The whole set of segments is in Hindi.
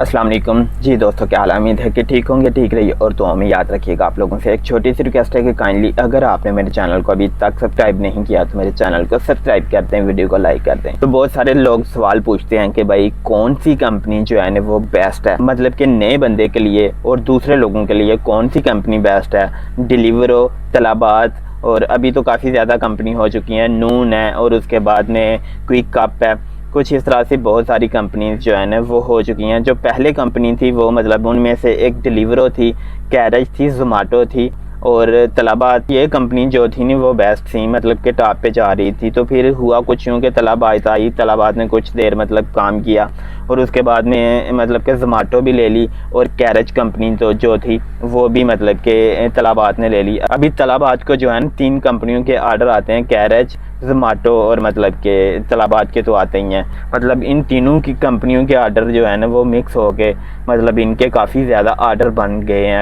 अस्सलाम वालेकुम जी दोस्तों, क्या हाल है। उम्मीद है कि ठीक होंगे, ठीक रहिए और दुआ में याद रखिएगा। आप लोगों से एक छोटी सी रिक्वेस्ट है कि काइंडली अगर आपने मेरे चैनल को अभी तक सब्सक्राइब नहीं किया तो मेरे चैनल को सब्सक्राइब कर दें, वीडियो को लाइक कर दें। तो बहुत सारे लोग सवाल पूछते हैं कि भाई कौन सी कंपनी जो है ना वो बेस्ट है, मतलब कि नए बंदे के लिए और दूसरे लोगों के लिए कौन सी कंपनी बेस्ट है। डिलीवरो, तलाबात और अभी तो काफ़ी ज़्यादा कंपनी हो चुकी हैं, नून है और उसके बाद में क्विक कप है। कुछ इस तरह से बहुत सारी कंपनीज जो है ना वो हो चुकी हैं। जो पहले कंपनी थी वो मतलब उनमें से एक डिलीवरो थी, कैरेज थी, जोमेटो थी और तलाबात। ये कंपनी जो थी ना वो बेस्ट थी, मतलब कि टॉप पे जा रही थी। तो फिर हुआ कुछ यूँ कि तलाबात आई, तलाबात ने कुछ देर मतलब काम किया और उसके बाद में मतलब कि जोमेटो भी ले ली और कैरेज कंपनी तो जो थी वो भी मतलब कि तलाबात ने ले ली। अभी तलाबात को जो है 3 कंपनियों के आर्डर आते हैं, कैरेज, जोमेटो और मतलब के तलाबात के तो आते ही हैं। मतलब इन तीनों की कंपनियों के आर्डर जो है ना वो मिक्स हो के मतलब इनके काफ़ी ज़्यादा आर्डर बन गए हैं।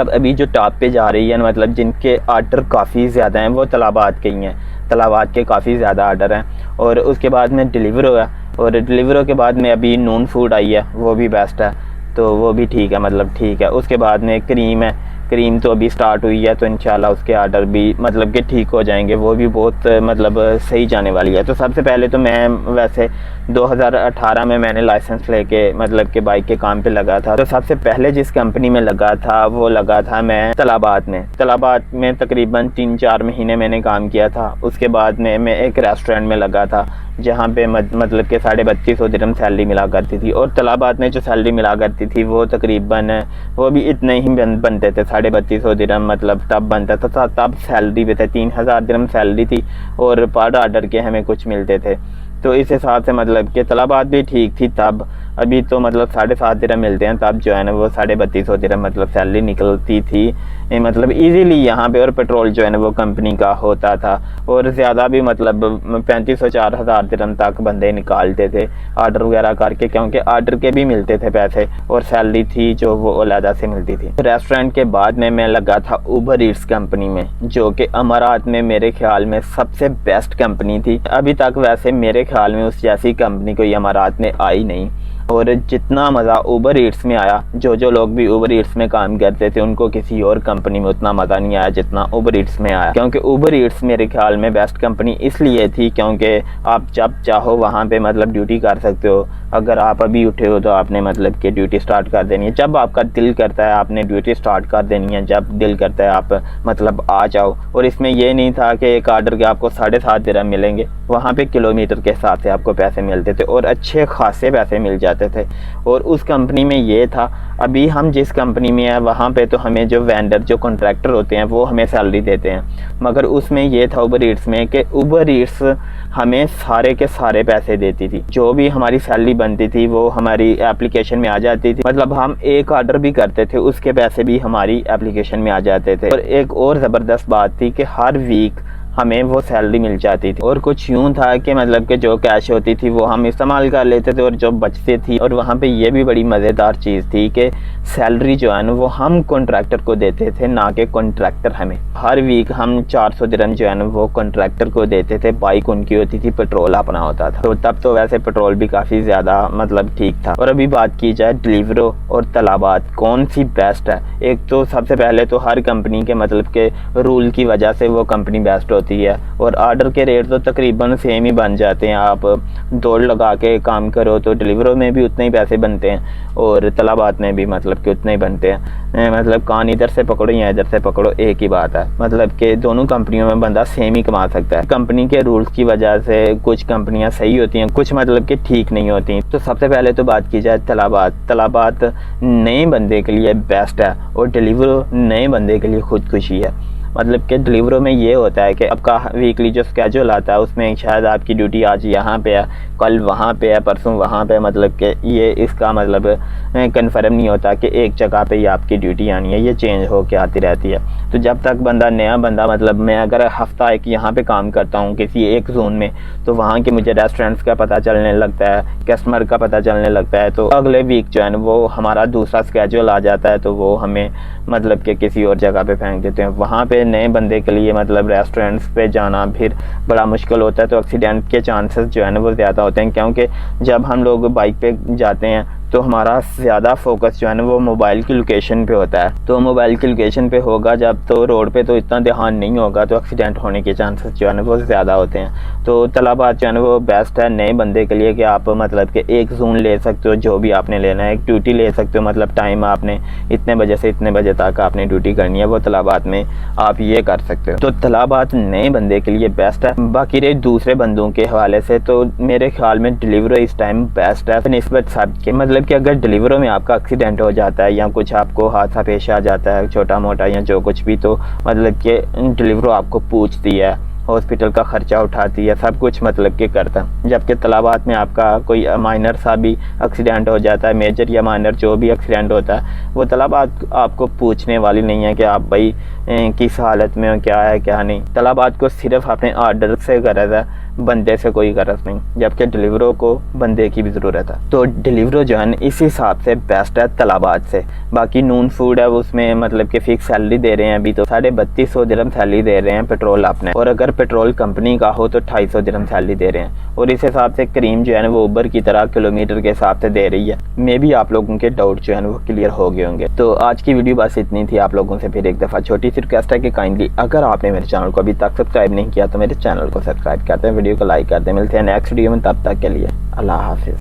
अभी जो टॉप पे जा रही है मतलब जिनके आर्डर काफ़ी ज़्यादा हैं वो तलाबात के ही हैं। तलाबात के काफ़ी ज़्यादा आर्डर हैं और उसके बाद में डिलीवरो है और डिलीवरो के बाद में अभी नून फूड आई है, वो भी बेस्ट है, तो वो भी ठीक है, मतलब ठीक है। उसके बाद में क्रीम है, क्रीम तो अभी स्टार्ट हुई है तो इंशाल्लाह उसके आर्डर भी मतलब कि ठीक हो जाएंगे, वो भी बहुत मतलब सही जाने वाली है। तो सबसे पहले तो मैं वैसे 2018 में मैंने लाइसेंस लेके मतलब कि बाइक के काम पे लगा था। तो सबसे पहले जिस कंपनी में लगा था वो लगा था मैं तलाबात में। तलाबात में तकरीबन 3-4 महीने मैंने काम किया था। उसके बाद में मैं एक रेस्टोरेंट में लगा था जहाँ पे मतलब कि 3250 दिरहम सैलरी मिला करती थी और तलाबात में जो सैलरी मिला करती थी वो तकरीबन वो भी इतने ही बनते थे, 3250 दिरहम मतलब तब बनता था। तब सैलरी भी थे 3000 दिरहम सैलरी थी और पर आर्डर के हमें कुछ मिलते थे। तो इस हिसाब से मतलब कि तलाबात भी ठीक थी तब। अभी तो मतलब 7.5 दिरहम मिलते हैं, तब जो है ना वो 3250 दिरहम मतलब सैलरी निकलती थी मतलब इजीली यहाँ पे। और पेट्रोल जो है ना वो कंपनी का होता था और ज़्यादा भी मतलब 3500-4000 दिरहम तक बंदे निकालते थे आर्डर वगैरह करके, क्योंकि आर्डर के भी मिलते थे पैसे और सैलरी थी जो वो अलहदा से मिलती थी। रेस्टोरेंट के बाद में मैं लगा था उबर ईट्स कंपनी में, जो कि अमारात में मेरे ख्याल में सबसे बेस्ट कंपनी थी। अभी तक वैसे मेरे ख्याल में उस जैसी कंपनी कोई अमारात में आई नहीं। और जितना मज़ा उबर ईट्स में आया, जो लोग भी उबर ईट्स में काम करते थे उनको किसी और कंपनी में उतना मज़ा नहीं आया जितना उबर ईट्स में आया। क्योंकि उबर ईट्स मेरे ख्याल में बेस्ट कंपनी इसलिए थी क्योंकि आप जब चाहो वहाँ पे मतलब ड्यूटी कर सकते हो। अगर आप अभी उठे हो तो आपने मतलब कि ड्यूटी स्टार्ट कर देनी है, जब आपका दिल करता है आपने ड्यूटी स्टार्ट कर देनी है, जब दिल करता है आप मतलब आ जाओ। और इसमें ये नहीं था कि एक आर्डर के आपको 7.5 दिरहम मिलेंगे, वहाँ पे किलोमीटर के हिसाब से आपको पैसे मिलते थे और अच्छे खासे पैसे मिल जाते थे। और उस कंपनी में ये था, अभी हम जिस कंपनी में हैं वहाँ पे तो हमें जो वेंडर जो कॉन्ट्रैक्टर होते हैं वो हमें सैलरी देते हैं, मगर उसमें ये था उबर ईट्स में कि उबर ईट्स हमें सारे के सारे पैसे देती थी। जो भी हमारी सैलरी बनती थी वो हमारी एप्लीकेशन में आ जाती थी, मतलब हम एक ऑर्डर भी करते थे उसके पैसे भी हमारी एप्लीकेशन में आ जाते थे। और एक और ज़बरदस्त बात थी कि हर वीक हमें वो सैलरी मिल जाती थी। और कुछ यूँ था कि मतलब कि जो कैश होती थी वो हम इस्तेमाल कर लेते थे और जो बचती थी। और वहाँ पे ये भी बड़ी मज़ेदार चीज़ थी कि सैलरी जो है ना वो हम कॉन्ट्रैक्टर को देते थे, ना कि कॉन्ट्रैक्टर हमें। हर वीक हम 400 दिरहम जो है ना वो कॉन्ट्रैक्टर को देते थे, बाइक उनकी होती थी, पेट्रोल अपना होता था। तो तब तो वैसे पेट्रोल भी काफ़ी ज़्यादा मतलब ठीक था। और अभी बात की जाए डिलीवरो और तलाबात कौन सी बेस्ट है, एक तो सबसे पहले तो हर कंपनी के मतलब के रूल की वजह से वो कंपनी बेस्ट होती है और आर्डर के रेट तो तकरीबन सेम ही बन जाते हैं। आप दौड़ लगा के काम करो तो डिलीवरो में भी उतने ही पैसे बनते हैं और तलाबात में भी मतलब कि उतने ही बनते हैं। मतलब कान इधर से पकड़ो या इधर से पकड़ो एक ही बात है, मतलब कि दोनों कंपनियों में बंदा सेम ही कमा सकता है। कंपनी के रूल्स की वजह से कुछ कंपनियां सही होती हैं, कुछ मतलब कि ठीक नहीं होती। तो सबसे पहले तो बात की जाए तलाबात नए बंदे के लिए बेस्ट है और डिलीवरो नए बंदे के लिए खुदकुशी है। मतलब कि डिलीवरो में ये होता है कि आपका वीकली जो स्केड्यूल आता है उसमें शायद आपकी ड्यूटी आज यहाँ पे है, कल वहाँ पे है, परसों वहाँ पे, मतलब कि ये इसका मतलब कंफर्म नहीं होता कि एक जगह पे ही आपकी ड्यूटी आनी है, ये चेंज हो के आती रहती है। तो जब तक नया बंदा मतलब मैं अगर हफ्ता एक यहाँ पे काम करता हूँ किसी एक जोन में, तो वहाँ के मुझे रेस्टोरेंट्स का पता चलने लगता है, कस्टमर का पता चलने लगता है। तो अगले वीक जो है ना वो हमारा दूसरा स्केड्यूल आ जाता है, तो वो हमें मतलब कि किसी और जगह पे फेंक देते हैं। वहाँ पे नए बंदे के लिए मतलब रेस्टोरेंट्स पे जाना फिर बड़ा मुश्किल होता है, तो एक्सीडेंट के चांसेस जो है ना वो ज़्यादा होते हैं। क्योंकि जब हम लोग बाइक पे जाते हैं तो हमारा ज़्यादा फोकस जो है ना वो मोबाइल की लोकेशन पे होता है। तो मोबाइल की लोकेशन पे होगा जब, तो रोड पे तो इतना ध्यान नहीं होगा, तो एक्सीडेंट होने के चांसेस जो है ना वो ज़्यादा होते हैं। तो तलबात जो है ना वो बेस्ट है नए बंदे के लिए कि आप मतलब कि एक जोन ले सकते हो, जो भी आपने लेना है, एक ड्यूटी ले सकते हो, मतलब टाइम आपने इतने बजे से इतने बजे तक आपने ड्यूटी करनी है, वो तलबात में आप ये कर सकते हो। तो तलबात नए बंदे के लिए बेस्ट है। बाकी रहे दूसरे बंदों के हवाले से, तो मेरे ख्याल में डिलीवरो इस टाइम बेस्ट है निस्बत सब के। मतलब कि अगर डिलीवरों में आपका एक्सीडेंट हो जाता है या कुछ आपको हादसा पेश आ जाता है छोटा मोटा या जो कुछ भी, तो मतलब कि डिलीवरो आपको पूछती है, हॉस्पिटल का ख़र्चा उठाती है, सब कुछ मतलब कि करता है। जबकि तलबात में आपका कोई माइनर सा भी एक्सीडेंट हो जाता है, मेजर या माइनर जो भी एक्सीडेंट होता है, वो तलबात आपको पूछने वाली नहीं है कि आप भाई किस हालत में हो, क्या है क्या नहीं। तलबात को सिर्फ अपने आर्डर से गरज है, बंदे से कोई गरज नहीं, जबकि डिलीवरों को बंदे की भी ज़रूरत है। तो डिलीवरो जो है इस हिसाब से बेस्ट है तलबात से। बाकी नून फूड है, उसमें मतलब कि फ़िक्स सैलरी दे रहे हैं अभी, तो 3250 दिरहम सैलरी दे रहे हैं पेट्रोल अपने, और अगर पेट्रोल कंपनी का हो तो 250 दिरहम सैलरी दे रहे हैं। और इस हिसाब से करीम जो है ना वो उबर की तरह किलोमीटर के हिसाब से दे रही है। मे भी आप लोगों के डाउट जो है ना वो क्लियर हो गए होंगे। तो आज की वीडियो बस इतनी थी। आप लोगों से फिर एक दफ़ा छोटी सी रिक्वेस्ट है कि काइंडली अगर आपने मेरे चैनल को अभी तक सब्सक्राइब नहीं किया तो मेरे चैनल को सब्सक्राइब करते हैं, वीडियो को लाइक करते हैं। मिलते हैं नेक्स्ट वीडियो में, तब तक के लिए अल्लाह हाफिज़।